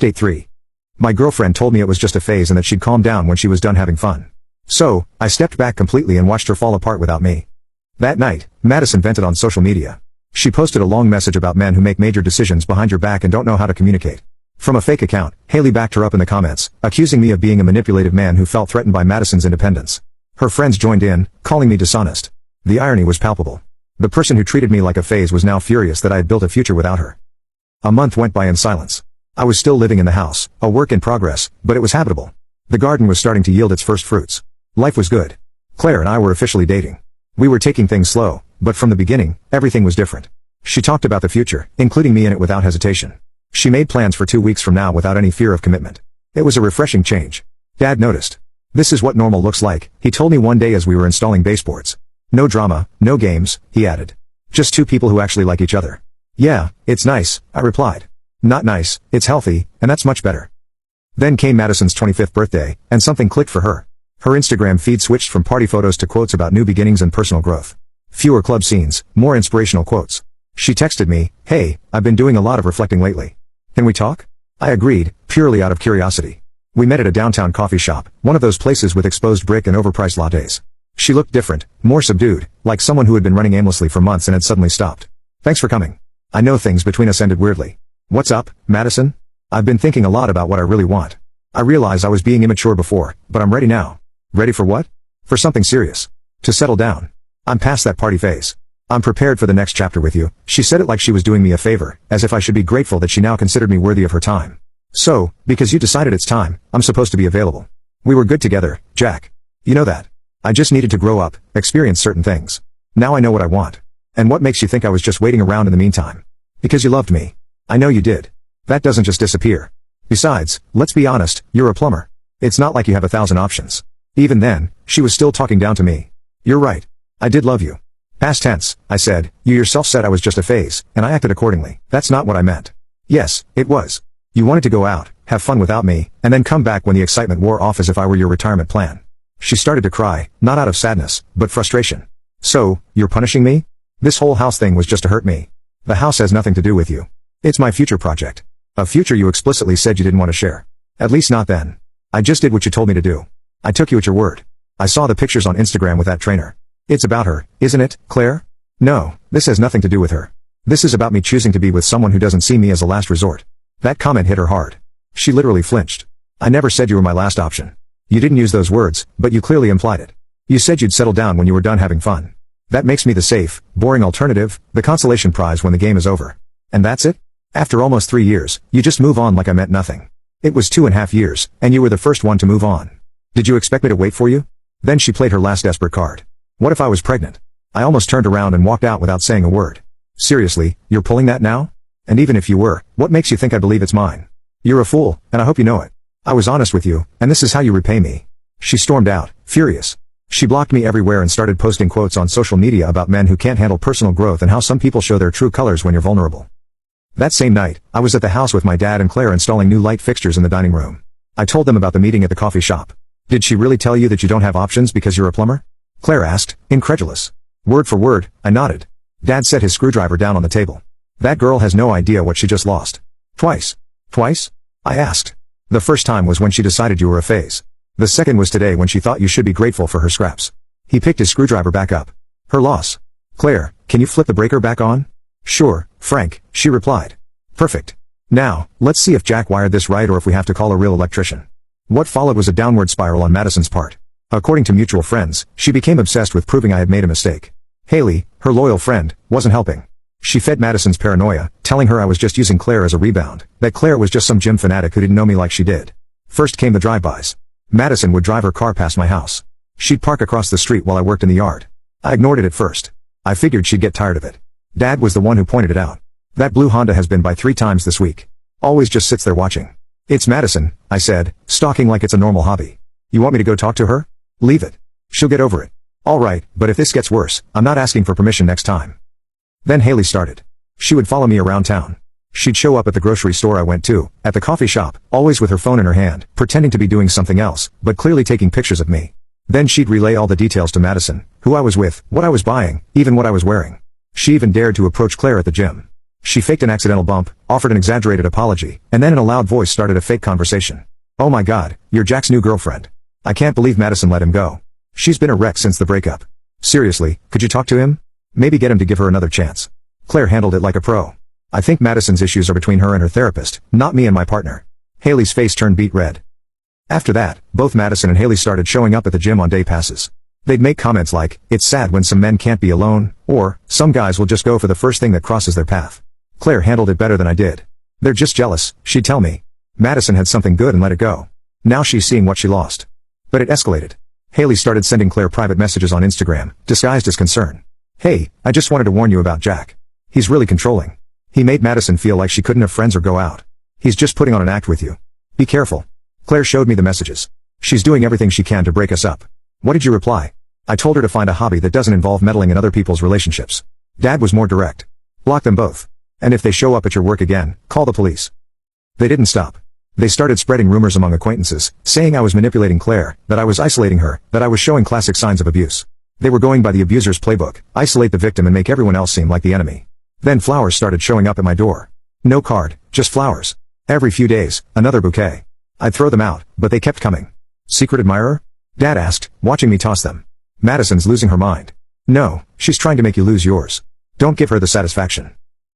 Update 3. My girlfriend told me it was just a phase and that she'd calm down when she was done having fun. So, I stepped back completely and watched her fall apart without me. That night, Madison vented on social media. She posted a long message about men who make major decisions behind your back and don't know how to communicate. From a fake account, Haley backed her up in the comments, accusing me of being a manipulative man who felt threatened by Madison's independence. Her friends joined in, calling me dishonest. The irony was palpable. The person who treated me like a phase was now furious that I had built a future without her. A month went by in silence. I was still living in the house, a work in progress, but it was habitable. The garden was starting to yield its first fruits. Life was good. Claire and I were officially dating. We were taking things slow, but from the beginning, everything was different. She talked about the future, including me in it without hesitation. She made plans for 2 weeks from now without any fear of commitment. It was a refreshing change. Dad noticed. This is what normal looks like, he told me one day as we were installing baseboards. No drama, no games, he added. Just two people who actually like each other. Yeah, it's nice, I replied. Not nice, it's healthy, and that's much better. Then came Madison's 25th birthday, and something clicked for her. Her Instagram feed switched from party photos to quotes about new beginnings and personal growth. Fewer club scenes, more inspirational quotes. She texted me, "Hey, I've been doing a lot of reflecting lately. Can we talk?" I agreed, purely out of curiosity. We met at a downtown coffee shop, one of those places with exposed brick and overpriced lattes. She looked different, more subdued, like someone who had been running aimlessly for months and had suddenly stopped. "Thanks for coming. I know things between us ended weirdly." "What's up, Madison?" "I've been thinking a lot about what I really want. I realized I was being immature before, but I'm ready now." "Ready for what?" "For something serious. To settle down. I'm past that party phase. I'm prepared for the next chapter with you." She said it like she was doing me a favor, as if I should be grateful that she now considered me worthy of her time. "So, because you decided it's time, I'm supposed to be available. We were good together, Jack. You know that. I just needed to grow up, experience certain things. Now I know what I want. And what makes you think I was just waiting around in the meantime? Because you loved me. I know you did. That doesn't just disappear. Besides, let's be honest, you're a plumber. It's not like you have 1,000 options." Even then, she was still talking down to me. "You're right. I did love you." "Past tense," I said. "You yourself said I was just a phase, and I acted accordingly." "That's not what I meant." "Yes, it was. You wanted to go out, have fun without me, and then come back when the excitement wore off as if I were your retirement plan." She started to cry, not out of sadness, but frustration. "So, you're punishing me? This whole house thing was just to hurt me. The house has nothing to do with you. It's my future project. A future you explicitly said you didn't want to share. At least not then. I just did what you told me to do. I took you at your word. I saw the pictures on Instagram with that trainer. It's about her, isn't it, Claire?" "No, this has nothing to do with her. This is about me choosing to be with someone who doesn't see me as a last resort." That comment hit her hard. She literally flinched. "I never said you were my last option. You didn't use those words, but you clearly implied it. You said you'd settle down when you were done having fun. That makes me the safe, boring alternative, the consolation prize when the game is over. And that's it? After almost 3 years, you just move on like I meant nothing. It was 2.5 years, and you were the first one to move on. Did you expect me to wait for you?" Then she played her last desperate card. "What if I was pregnant?" I almost turned around and walked out without saying a word. "Seriously, you're pulling that now? And even if you were, what makes you think I believe it's mine? You're a fool, and I hope you know it. I was honest with you, and this is how you repay me." She stormed out, furious. She blocked me everywhere and started posting quotes on social media about men who can't handle personal growth and how some people show their true colors when you're vulnerable. That same night, I was at the house with my dad and Claire installing new light fixtures in the dining room. I told them about the meeting at the coffee shop. "Did she really tell you that you don't have options because you're a plumber?" Claire asked, incredulous. Word for word, I nodded. Dad set his screwdriver down on the table. "That girl has no idea what she just lost." "Twice." "Twice?" I asked. "The first time was when she decided you were a phase. The second was today when she thought you should be grateful for her scraps." He picked his screwdriver back up. "Her loss. Claire, can you flip the breaker back on?" "Sure, Frank," she replied. "Perfect. Now, let's see if Jack wired this right or if we have to call a real electrician." What followed was a downward spiral on Madison's part. According to mutual friends, she became obsessed with proving I had made a mistake. Haley, her loyal friend, wasn't helping. She fed Madison's paranoia, telling her I was just using Claire as a rebound, that Claire was just some gym fanatic who didn't know me like she did. First came the drive-bys. Madison would drive her car past my house. She'd park across the street while I worked in the yard. I ignored it at first. I figured she'd get tired of it. Dad was the one who pointed it out. "That blue Honda has been by 3 times this week. Always just sits there watching." "It's Madison," I said, stalking like it's a normal hobby. "You want me to go talk to her?" "Leave it. She'll get over it." "All right, but if this gets worse, I'm not asking for permission next time." Then Haley started. She would follow me around town. She'd show up at the grocery store I went to, at the coffee shop, always with her phone in her hand, pretending to be doing something else, but clearly taking pictures of me. Then she'd relay all the details to Madison, who I was with, what I was buying, even what I was wearing. She even dared to approach Claire at the gym. She faked an accidental bump, offered an exaggerated apology, and then in a loud voice started a fake conversation. "Oh my god, you're Jack's new girlfriend. I can't believe Madison let him go. She's been a wreck since the breakup. Seriously, could you talk to him? Maybe get him to give her another chance." Claire handled it like a pro. "I think Madison's issues are between her and her therapist, not me and my partner." Haley's face turned beet red. After that, both Madison and Haley started showing up at the gym on day passes. They'd make comments like, "It's sad when some men can't be alone," or, "Some guys will just go for the first thing that crosses their path." Claire handled it better than I did. "They're just jealous," she'd tell me. Madison had something good and let it go. Now she's seeing what she lost. But it escalated. Haley started sending Claire private messages on Instagram, disguised as concern. "Hey, I just wanted to warn you about Jack. He's really controlling. He made Madison feel like she couldn't have friends or go out. He's just putting on an act with you. Be careful." Claire showed me the messages. "She's doing everything she can to break us up." "What did you reply?" I told her to find a hobby that doesn't involve meddling in other people's relationships. Dad was more direct. "Block them both. And if they show up at your work again, call the police." They didn't stop. They started spreading rumors among acquaintances, saying I was manipulating Claire, that I was isolating her, that I was showing classic signs of abuse. They were going by the abuser's playbook, isolate the victim and make everyone else seem like the enemy. Then flowers started showing up at my door. No card, just flowers. Every few days, another bouquet. I'd throw them out, but they kept coming. "Secret admirer?" Dad asked, watching me toss them. "Madison's losing her mind." "No, she's trying to make you lose yours. Don't give her the satisfaction."